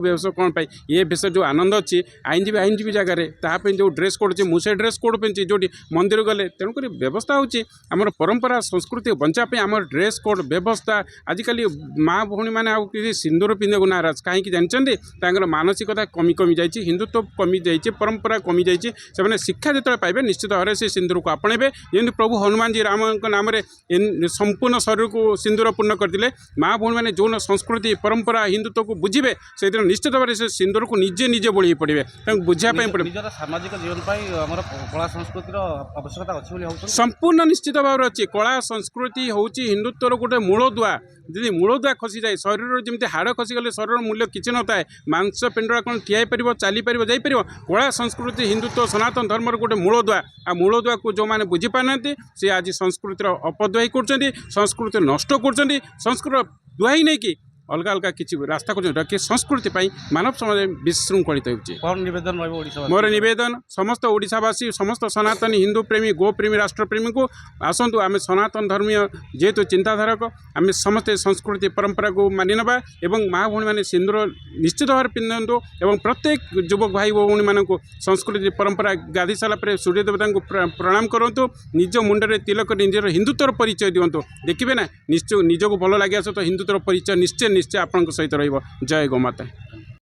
Base कौन पाई ये base जो आनंद अच्छी आईनजीवी जगार ताप जो ड्रेस कोड अच्छे मुझे ड्रेस कोड पिंधि जो मंदिर गले तेणुक व्यवस्था होमर परंपरा संस्कृति बचापी आम ड्रेस कोड व्यवस्था आजिकल माँ भौणी मैंने किसी सिंदूर पिंधे नाराज कहीं जानते मानसिकता कमी कमी जाइए हिंदुत्व कमी जाइए परंपरा कमी जाइए से शिक्षा जो पाइबे निश्चित भाव में से सिंदूर को आपणेबे जमी प्रभु हनुमान जी राम नाम संपूर्ण शरीर को सिंदूर पूर्ण करते माँ भौणी मैंने जो संस्कृति परंपरा हिंदुत्व को बुझे से निश्चित भाव से सिंदूर को निजे निजे बोली पड़े बुझापी पड़े सामाजिक जीवन कला संस्कृतिर आवश्यकता अच्छी संपूर्ण निश्चित भाव में अच्छी कला संस्कृति हूँ हिंदुत्वर गोटे मूलदुआ जी मूलदुआ खसी जाए शरीर जमी हाड़ खसीगले शरीर मूल्य किसी न थाए मांस पिंडरा कौन ठिया पार चलीपर जापर कला संस्कृति हिंदुत्व सनातन धर्मर गोटे मूलदुआ आ मूलदुआ को जो मैंने बुझीपार सी आज संस्कृतिर अपद्वाही कर संस्कृति नष्ट कर संस्कृत दुआई नहीं कि अलग अलग किसी रास्ता को संस्कृति मानव समाज विशृंखलित हो मोर नवेदन समस्त ओडिशावासी समस्त सनातनी हिंदू प्रेमी गो प्रेमी राष्ट्रप्रेमी को आसतु आम सनातन धर्मीय जेहेतु चिंताधारक आम समस्ते संस्कृति परंपरा को मानि ना एवं माँ भौणी मैंने सिंदूर निश्चित भाव में पिंधतु और प्रत्येक युवक भाई भौणी मान संस्कृति परंपरा गाधी सारापर सूर्य देवता को प्रणाम करूँ निज मुंडे तिलक निजर हिंदुत्वर परिचय दिंतु देखिए ना निश्चय निजक भल लगे तो हिंदुत्वर परिचय निश्चय निश्चय आपण सहित रही जय गौमाता।